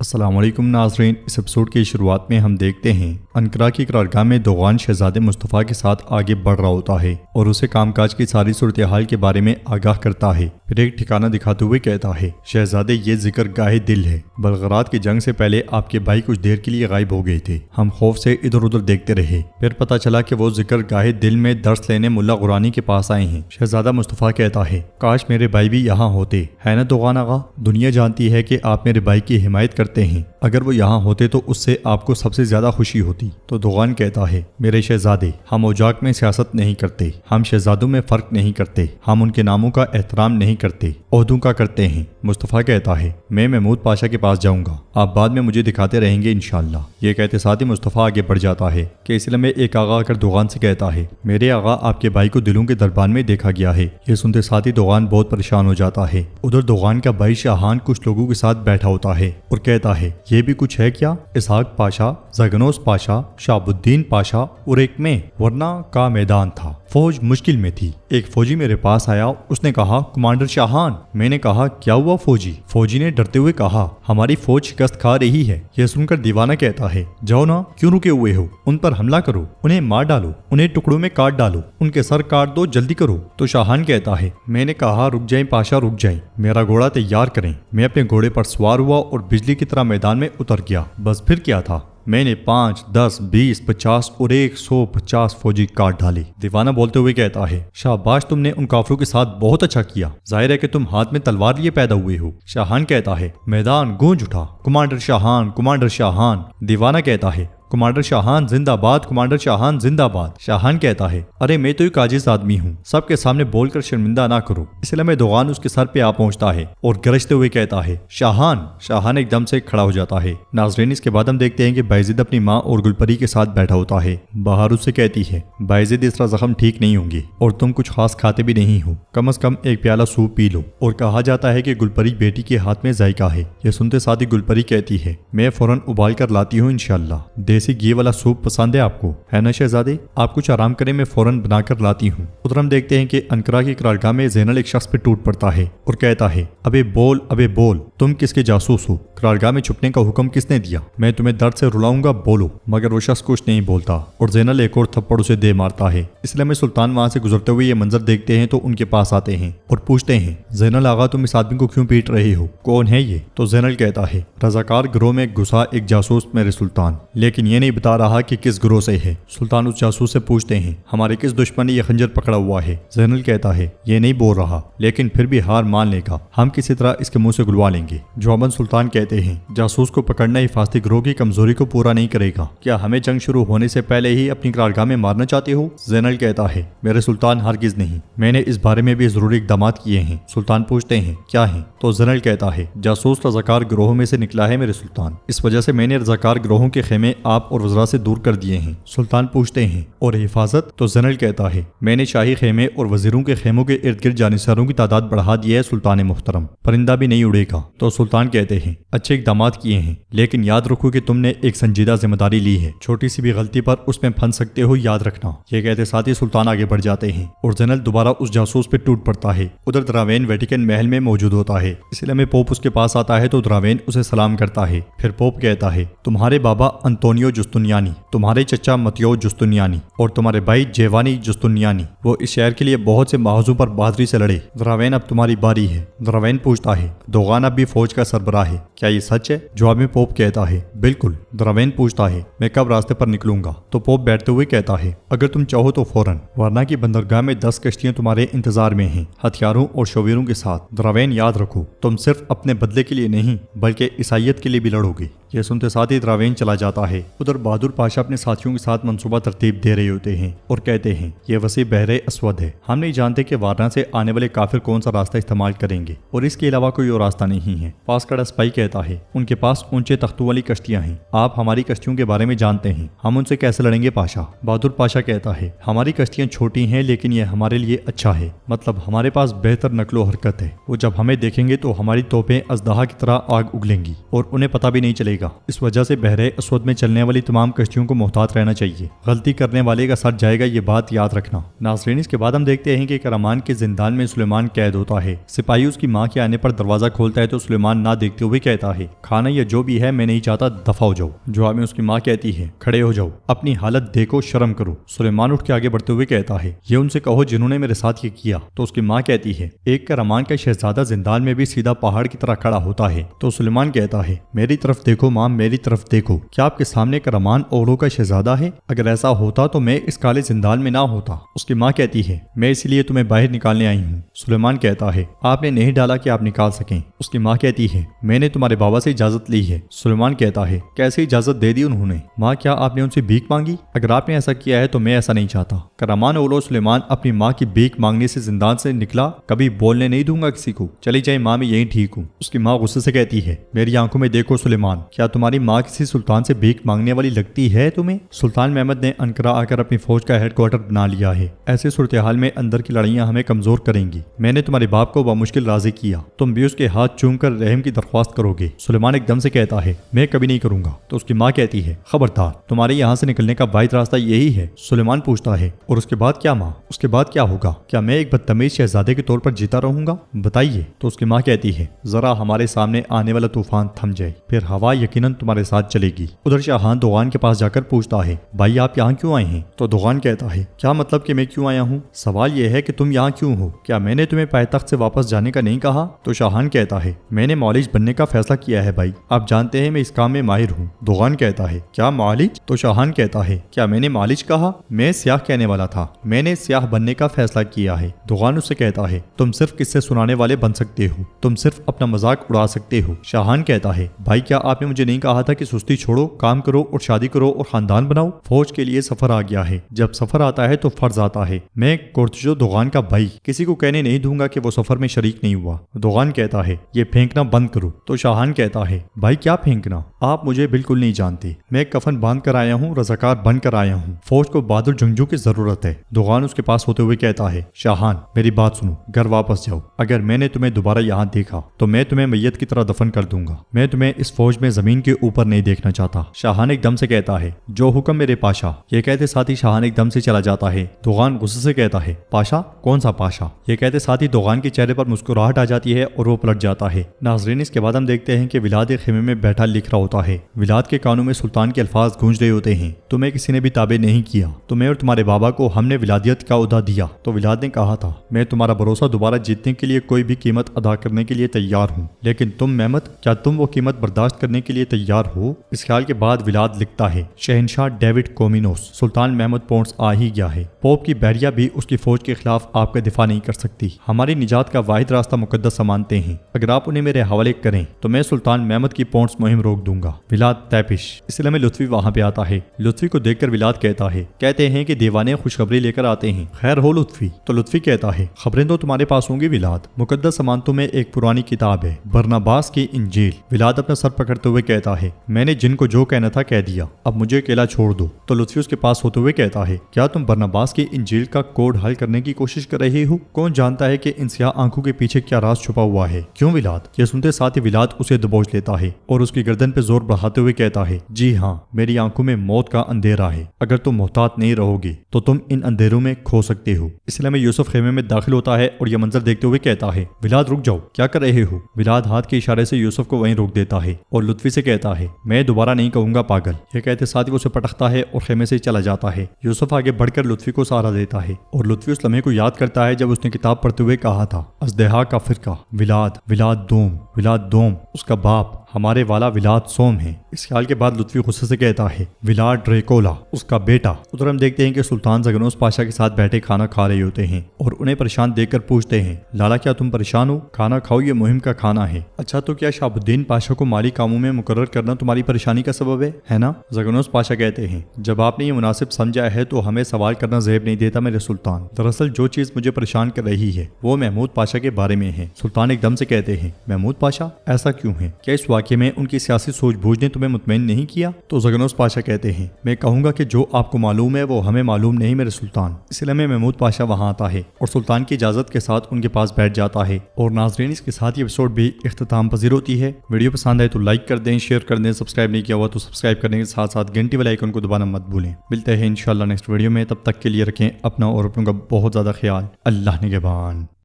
السلام علیکم ناظرین، اس ایپیسوڈ کی شروعات میں ہم دیکھتے ہیں انقرہ کی قرارگاہ میں دوغان شہزادے مصطفیٰ کے ساتھ آگے بڑھ رہا ہوتا ہے اور اسے کام کاج کی ساری صورتحال کے بارے میں آگاہ کرتا ہے۔ پھر ایک ٹھکانہ دکھاتے ہوئے کہتا ہے، شہزادے یہ ذکر گاہے دل ہے، بلغرات کی جنگ سے پہلے آپ کے بھائی کچھ دیر کے لیے غائب ہو گئے تھے۔ ہم خوف سے ادھر ادھر دیکھتے رہے، پھر پتہ چلا کہ وہ ذکر گاہے دل میں درس لینے ملا غرانی کے پاس آئے ہیں۔ شہزادہ مصطفیٰ کہتا ہے، کاش میرے بھائی بھی یہاں ہوتے، ہے نا دوغان آغا؟ دنیا جانتی ہے کہ آپ میرے بھائی کی حمایت کرتے ہیں، اگر وہ یہاں ہوتے تو اس سے آپ کو سب سے زیادہ خوشی ہوتی۔ تو دوغان کہتا ہے، میرے شہزادے، ہم اوجاق میں سیاست نہیں کرتے، ہم شہزادوں میں فرق نہیں کرتے، ہم ان کے ناموں کا احترام نہیں کرتے، عہدوں کا کرتے ہیں۔ مصطفیٰ کہتا ہے، میں محمود پاشا کے پاس جاؤں گا، آپ بعد میں مجھے دکھاتے رہیں گے انشاءاللہ۔ یہ کہتے ساتھ ہی مصطفیٰ آگے بڑھ جاتا ہے کہ اس لمحے ایک آغا آ کر دوغان سے کہتا ہے، میرے آغا آپ کے بھائی کو دلوں کے دربان میں دیکھا گیا ہے۔ یہ سنتے ساتھ ہی دوغان بہت پریشان ہو جاتا ہے۔ ادھر دوغان کا بھائی شاہان کچھ لوگوں کے ساتھ بیٹھا ہوتا ہے اور کہتا ہے، یہ بھی کچھ ہے کیا؟ اسحاق پاشا، زگنوس پاشا، شہاب الدین پاشا اور ایک میں ورنہ کا میدان تھا۔ فوج مشکل میں تھی۔ ایک فوجی میرے پاس آیا، اس نے کہا، کمانڈر شاہان۔ میں نے کہا، کیا ہوا فوجی؟ فوجی نے ڈرتے ہوئے کہا، ہماری فوج شکست کھا رہی ہے۔ یہ سن کر دیوانہ کہتا ہے، جاؤ نا، کیوں رکے ہوئے ہو؟ ان پر حملہ کرو، انہیں مار ڈالو، انہیں ٹکڑوں میں کاٹ ڈالو، ان کے سر کاٹ دو، جلدی کرو۔ تو شاہان کہتا ہے، میں نے کہا، رک جائیں پاشا، رک جائیں، میرا گھوڑا تیار کریں۔ میں اپنے گھوڑے پر سوار ہوا اور بجلی کی طرح میدان میں اتر گیا۔ بس پھر کیا تھا؟ میں نے 5، 10، 20، 50 اور 150 فوجی کاٹ ڈالے۔ دیوانہ بولتے ہوئے کہتا ہے، شاباش، تم نے ان کافروں کے ساتھ بہت اچھا کیا، ظاہر ہے کہ تم ہاتھ میں تلوار لیے پیدا ہوئے ہو۔ شاہان کہتا ہے، میدان گونج اٹھا، کمانڈر شاہان، کمانڈر شاہان۔ دیوانہ کہتا ہے، کمانڈر شاہان زندہ باد، کمانڈر شاہان زندہ باد۔ شاہان کہتا ہے، ارے میں تو ایک عاجز آدمی ہوں، سب کے سامنے بول کر شرمندہ نہ کرو۔ اس لمحے دوغان اس کے سر پہ آ پہنچتا ہے اور گرجتے ہوئے کہتا ہے، شاہان۔ شاہان ایک دم سے کھڑا ہو جاتا ہے۔ ناظرین، اس کے بعد ہم دیکھتے ہیں کہ بایزید اپنی ماں اور گلپری کے ساتھ بیٹھا ہوتا ہے۔ بہار اس سے کہتی ہے، بایزید، اس طرح زخم ٹھیک نہیں ہوں گے اور تم کچھ خاص کھاتے بھی نہیں ہو، کم از کم ایک پیالہ سوپ پی لو۔ اور کہا جاتا ہے کہ گلپری بیٹی کے ہاتھ میں ذائقہ ہے۔ یہ سنتے ساتھ ہی گلپری کہتی ہے، میں فوراً ابال کر لاتی ہوں انشاءاللہ۔ دیسی گھی والا سوپ پسند ہے آپ کو، ہے نا شہزادے؟ آپ کچھ آرام کریں، میں فوراً بنا کر لاتی ہوں۔ ادھر ہم دیکھتے ہیں کہ انقرہ کی قرارگاہ میں زینل ایک شخص پہ ٹوٹ پڑتا ہے اور کہتا ہے، ابے بول، ابے بول، تم کس کے جاسوس ہو؟ قرارگاہ میں چھپنے کا حکم کس نے دیا؟ میں تمہیں درد سے رلاؤں گا، بولو۔ مگر وہ شخص کچھ نہیں بولتا اور زینل ایک اور تھپڑ اسے دے مارتا ہے۔ اس لیے میں سلطان وہاں سے گزرتے ہوئے یہ منظر دیکھتے ہیں تو ان کے پاس آتے ہیں اور پوچھتے ہیں، زینل آغا، تم اس آدمی کو کیوں پیٹ رہے ہو؟ کون ہے یہ؟ تو زینل کہتا ہے، رضاکار گروہ میں گھسا ایک جاسوس میرے سلطان، لیکن یہ نہیں بتا رہا کہ کس گروہ سے ہے۔ سلطان اس جاسوس سے پوچھتے ہیں، ہمارے کس دشمن نے یہ خنجر پکڑا ہوا ہے؟ زینل کہتا ہے، یہ نہیں بول رہا، لیکن پھر بھی ہار مان لے گا، ہم کسی طرح اس کے منہ سے گلوا لیں گے۔ جواباً سلطان کہتے ہیں، جاسوس کو پکڑنا حفاظتی گروہ کی کمزوری کو پورا نہیں کرے گا، کیا ہمیں جنگ شروع ہونے سے پہلے ہی اپنی قرارگاہ میں مارنا چاہتے ہو؟ زینل کہتا ہے، میرے سلطان، ہرگز نہیں، میں نے اس بارے میں بھی ضروری اقدامات کیے ہیں۔ سلطان پوچھتے ہیں، کیا ہیں؟ تو زینل کہتا ہے، جاسوس رضاکار گروہوں میں سے نکلا ہے میرے سلطان، اس وجہ سے میں نے رضاکار گروہوں کے خیمے آپ اور وزراء سے دور کر دیے ہیں۔ سلطان پوچھتے ہیں، اور حفاظت؟ تو زینل کہتا ہے، میں نے شاہی خیمے اور وزیروں کے خیموں کے ارد گرد جانشینوں کی تعداد بڑھا دی ہے سلطان محترم، پرندہ بھی نہیں اڑے گا۔ تو سلطان کہتے ہیں، اچھے اقدامات کیے ہیں، لیکن یاد رکھو کہ تم نے ایک سنجیدہ ذمہ داری لی ہے، چھوٹی سی بھی غلطی پر اس میں پھنس سکتے ہو، یاد رکھنا۔ یہ کہتے ساتھ ہی سلطان آگے بڑھ جاتے ہیں اور زینل دوبارہ اس جاسوس پہ ٹوٹ پڑتا ہے۔ ادھر دراوین ویٹیکن محل میں موجود ہوتا ہے۔ اس لیے پوپ اس کے پاس آتا ہے تو دراوین اسے سلام کرتا ہے۔ پھر پوپ کہتا ہے، تمہارے بابا انطونیو جستنیانی، تمہارے چچا متیو جستنیانی اور تمہارے بھائی جیوانی جستنیانی، وہ اس شہر کے لیے بہت سے محاذوں پر بہادری سے لڑے۔ دراوین، اب تمہاری باری ہے۔ دراوین پوچھتا ہے، دوغان اب بھی فوج کا سربراہ ہے، کیا یہ سچ ہے؟ جواب میں پوپ کہتا ہے، بالکل۔ دراوین پوچھتا ہے، میں کب راستے پر نکلوں گا؟ تو پوپ بیٹھتے ہوئے کہتا ہے، اگر تم چاہو تو فوراً، ورنہ کی بندرگاہ میں 10 کشتیاں تمہارے انتظار میں ہیں، ہتھیاروں اور شویروں کے ساتھ۔ دراوین، یاد رکھو، تم صرف اپنے بدلے کے لیے نہیں بلکہ عیسائیت کے لیے بھی لڑو گے۔ یہ سنتے ساتھ ہی دراوین چلا جاتا ہے۔ ادھر بہادر پاشا اپنے ساتھیوں کے ساتھ منصوبہ ترتیب دے رہے ہوتے ہیں اور کہتے ہیں، یہ وسیع بحر اسود ہے، ہم نہیں جانتے کہ وارنا سے آنے والے کافر کون سا راستہ استعمال کریں گے اور اس کے علاوہ کوئی اور راستہ نہیں ہے۔ پاس کڑا سپاہی کہتا ہے، ان کے پاس اونچے تختوں والی کشتیاں ہیں، آپ ہماری کشتیوں کے بارے میں جانتے ہیں، ہم ان سے کیسے لڑیں گے پاشا؟ بہادر پاشا کہتا ہے، ہماری کشتیاں چھوٹی ہیں لیکن یہ ہمارے لیے اچھا ہے، مطلب ہمارے پاس بہتر نقل و حرکت ہے، وہ جب ہمیں دیکھیں گے تو ہماری توپیں اژدہا کی طرح آگ اگلیں گی اور انہیں پتہ بھی نہیں چلے گا، اس وجہ سے بحر اسود میں چلنے والی تمام کشتیوں کو محتاط رہنا چاہیے، غلطی کرنے والے کا سر جائے گا، یہ بات یاد رکھنا۔ ناظرین، اس کے بعد ہم دیکھتے ہیں کہ کرمان کے زندان میں سلیمان قید ہوتا ہے۔ سپاہی اس کی ماں کے آنے پر دروازہ کھولتا ہے تو سلیمان نہ دیکھتے ہوئے کہتا ہے، کھانا یا جو بھی ہے میں نہیں چاہتا، دفع ہو جاؤ۔ جواب میں اس کی ماں کہتی ہے، کھڑے ہو جاؤ، اپنی حالت دیکھو، شرم کرو۔ سلیمان اٹھ کے آگے بڑھتے ہوئے کہتا ہے، یہ ان سے کہو جنہوں نے میرے ساتھ یہ کیا۔ تو اس کی ماں کہتی ہے، ایک کرمان کا شہزادہ زندان میں بھی سیدھا پہاڑ کی طرح کھڑا ہوتا ہے۔ تو سلیمان کہتا ہے، میری طرف دیکھو ماں، میری طرف دیکھو، کیا آپ کے سامنے کرمان اوروں کا شہزادہ ہے؟ اگر ایسا ہوتا تو میں اس کالے زندان میں نہ ہوتا۔ اس کی ماں کہتی ہے، میں اسی لیے تمہیں باہر نکالنے آئی ہوں۔ سلیمان کہتا ہے، آپ نے نہیں ڈالا کہ آپ نکال سکیں۔ اس کی ماں کہتی ہے، میں نے تمہارے بابا سے اجازت لی ہے۔ سلیمان کہتا ہے، کیسے اجازت دے دی انہوں نے؟ ماں، کیا آپ نے ان سے بھیک مانگی؟ اگر آپ نے ایسا کیا ہے تو میں ایسا نہیں چاہتا۔ کرمان اولو سلیمان اپنی ماں کی بھیک مانگنے سے زندان سے نکلا، کبھی بولنے نہیں دوں گا کسی کو، چلی جائے ماں، میں یہیں ٹھیک ہوں۔ اس کی ماں غصے سے کہتی ہے، میری آنکھوں میں دیکھو سلیمان، کیا تمہاری ماں کسی سلطان سے بھیک مانگنے والی لگتی ہے تمہیں؟ سلطان محمد نے انقرہ آ کر اپنی فوج کا ہیڈ کوارٹر بنا لیا ہے، ایسے صورتحال میں اندر کی لڑائیاں ہمیں کمزور کریں گی۔ میں نے تمہارے باپ کو بمشکل راضی کیا، تم بھی اس کے ہاتھ چوم کر رحم کی درخواست کرو گے۔ سلیمان ایک دم سے کہتا ہے، میں کبھی نہیں کروں گا۔ تو اس کی ماں کہتی ہے، خبردار، تمہارے یہاں سے نکلنے کا واحد راستہ یہی ہے۔ سلیمان پوچھتا ہے، اور اس کے بعد کیا ماں؟ اس کے بعد کیا ہوگا؟ کیا میں ایک بدتمیز شہزادے کے طور پر جیتا رہوں گا؟ بتائیے۔ تو اس کی ماں کہتی ہے، ذرا ہمارے سامنے آنے والا طوفان تھم جائے، پھر ہوا یقیناً تمہارے ساتھ چلے گی۔ ادھر شاہان دوغان کے پاس جا کر پوچھتا ہے، بھائی آپ یہاں کیوں آئے ہیں؟ تو دوغان کہتا ہے، کیا مطلب کہ میں کیوں آیا ہوں؟ سوال یہ ہے کہ تم یہاں کیوں ہو؟ کیا میں نے تمہیں پائے تخت سے واپس جانے کا نہیں کہا؟ تو شاہان کہتا ہے، میں نے معالج بننے کا فیصلہ کیا ہے بھائی، آپ جانتے ہیں میں اس کام میں ماہر ہوں۔ دوغان کہتا ہے، کیا معالج؟ تو شاہان کہتا ہے، کیا میں نے معالج کہا؟ میں سیاح کہنے والا تھا، میں نے سیاح بننے کا فیصلہ کیا ہے۔ دوغان اس سے کہتا ہے، تم صرف قصے سنانے والے بن سکتے ہو، تم صرف اپنا مذاق اڑا سکتے ہو۔ شاہان کہتا ہے، بھائی کیا آپ نے مجھے نہیں کہا تھا کہ سستی چھوڑو، کام کرو اور شادی کرو اور خاندان بناؤ؟ فوج کے لیے سفر آ گیا ہے، جب سفر آتا ہے تو فرض آتا ہے۔ میں کورتجو دوغان کا بھائی کسی کو کہنے نہیں دوں گا کہ وہ سفر میں شریک نہیں ہوا۔ دوغان کہتا ہے، یہ پھینکنا بند کرو۔ تو شاہان کہتا ہے، بھائی کیا پھینکنا؟ آپ مجھے بالکل نہیں جانتے، میں کفن باندھ کر آیا ہوں، رضاکار بن کر آیا ہوں، فوج کو بہادر جنگجو کی ضرورت ہے۔ دوغان اس کے پاس ہوتے ہوئے کہتا ہے، شاہان میری بات سنو، گھر واپس جاؤ، اگر میں نے تمہیں دوبارہ یہاں دیکھا تو میں تمہیں میت کی طرح دفن کر دوں گا، میں تمہیں اس فوج میں زمین کے اوپر نہیں دیکھنا چاہتا۔ شاہان ایک دم سے کہتا ہے، جو حکم میرے پاشا۔ یہ کہتے ساتھ ہی شاہان ایک دم سے چلا جاتا ہے۔ دوغان غصے سے کہتا ہے، پاشا؟ کون سا پاشا؟ یہ کہتے ساتھ ہی دوغان کے چہرے پر مسکراہٹ آ جاتی ہے اور وہ پلٹ جاتا ہے۔ ناظرین، اس کے بعد ہم دیکھتے ہیں کہ ولاد ایک خیمے میں بیٹھا لکھ رہا ہوتا ہے۔ ولاد کے کانوں میں سلطان کے الفاظ گونج رہے ہوتے ہیں، تمہیں کسی نے بھی تابع نہیں کیا، تمہیں اور تمہارے بابا کو ہم نے ولادیت کا عہدہ دیا۔ تو ولاد نے کہا تھا، میں تمہارا بھروسہ دوبارہ جیتنے کے لیے کوئی بھی قیمت ادا کرنے کے لیے تیار ہوں، لیکن تم محمد، کیا تم وہ قیمت برداشت کرنے کے لیے تیار ہو؟ اس خیال کے بعد ولاد لکھتا ہے، شہنشاہ ڈیوڈ کومینوس، سلطان محمد پونٹس آ ہی گیا ہے، پوپ کی بحریہ بھی اس کی فوج کے خلاف آپ کا دفاع نہیں کر سکتی، ہماری نجات کا واحد راستہ مقدس مانتے ہیں، اگر آپ انہیں میرے حوالے کریں تو میں سلطان محمد کی پونٹس مہم روک دوں گا۔ ولاد تیپش۔ اس لیے میں لطفی وہاں پہ آتا ہے، لطفی کو دیکھ کر ولاد کہتا ہے، کہتے ہیں کہ دیوانے خوشخبری لے کر آتے ہیں، خیر ہو لطفی؟ تو لطفی کہتا ہے، خبریں تو تمہارے پاس ہوں گی ولاد، مقدس امانتوں میں ایک پرانی کتاب ہے، برناباس کی انجیل۔ ولاد اپنا سر پکڑتے ہوئے کہتا ہے، میں نے جن کو جو کہنا تھا کہہ دیا، اب مجھے اکیلا چھوڑ دو۔ تو لطفی اس کے پاس ہوتے ہوئے کہتا ہے، کیا تم برناباس کی انجیل کا کوڈ حل کرنے کی کوشش کر رہے ہو؟ کون جانتا ہے کہ ان سیاہ آنکھوں کے پیچھے کیا راز چھپا ہوا ہے؟ کیوں ولاد؟ یہ سنتے ساتھ ہی ولاد اسے دبوچ لیتا ہے اور اس کی گردن پہ زور بڑھاتے ہوئے کہتا ہے، جی ہاں، میری آنکھوں میں موت کا اندھیرا ہے، اگر تم محتاط نہیں رہو گے تو تم ان اندھیروں میں کھو سکتے ہو۔ اس لیے میں یوسف خیمے میں داخل ہوتا ہے اور یہ منظر دیکھتے ہوئے کہتا ہے، ولاد رک جاؤ، کیا کر رہے ہو؟ ولاد ہاتھ کے اشارے سے یوسف کو وہیں روک دیتا ہے اور لطفی سے کہتا ہے، میں دوبارہ نہیں کہوں گا پاگل۔ یہ کہتے ساتھ ہی وہ اسے پٹکتا ہے اور خیمے سے چلا جاتا ہے۔ یوسف آگے بڑھ کر لطفی کو سہارا دیتا ہے اور لطفی اس لمحے کو یاد کرتا ہے جب اس نے کتاب پڑھتے ہوئے کہا تھا، ازدہا کا فرقہ، ولاد دوم، اس کا باپ ہمارے والا ولاد سوم ہے۔ اس خیال کے بعد لطفی غصے سے کہتا ہے، ولاد ڈریکولا، اس کا بیٹا۔ ادھر ہم دیکھتے ہیں کہ سلطان زگنوس پاشا کے ساتھ بیٹھے کھانا کھا رہے ہوتے ہیں اور انہیں پریشان دیکھ کر پوچھتے ہیں، لالا کیا تم پریشان ہو؟ کھانا کھاؤ، یہ مہم کا کھانا ہے۔ اچھا، تو کیا شہاب الدین پاشا کو مالی کاموں میں مقرر کرنا تمہاری پریشانی کا سبب ہے نا؟ زگنوس پاشا کہتے ہیں، جب آپ نے یہ مناسب سمجھا ہے تو ہمیں سوال کرنا زیب نہیں دیتا میرے سلطان۔ دراصل جو چیز مجھے پریشان کر رہی ہے وہ محمود پاشا کے بارے میں ہے۔ سلطان ایک دم سے کہتے ہیں، محمود پاشا؟ ایسا کیوں ہے؟ کیا اس واقعے واقعے میں ان کی سیاسی سوچ بوجھ نے تمہیں مطمئن نہیں کیا؟ تو زگنوس پاشا کہتے ہیں میں کہوں گا کہ جو آپ کو معلوم ہے وہ ہمیں معلوم نہیں میرے سلطان۔ اس لیے محمود پاشا وہاں آتا ہے اور سلطان کی اجازت کے ساتھ ان کے پاس بیٹھ جاتا ہے۔ اور ناظرین اس کے ساتھ یہ ایپیسوڈ بھی اختتام پذیر ہوتی ہے۔ ویڈیو پسند آئے تو لائک کر دیں، شیئر کر دیں، سبسکرائب نہیں کیا ہوا تو سبسکرائب کرنے کے ساتھ ساتھ گھنٹی والے آئیکن کو دبانا مت بھولیں۔ ملتے ہیں انشاءاللہ نیکسٹ ویڈیو میں، تب تک کے لیے رکھیں اپنا اور اپنوں کا بہت زیادہ خیال۔ اللہ نگہبان۔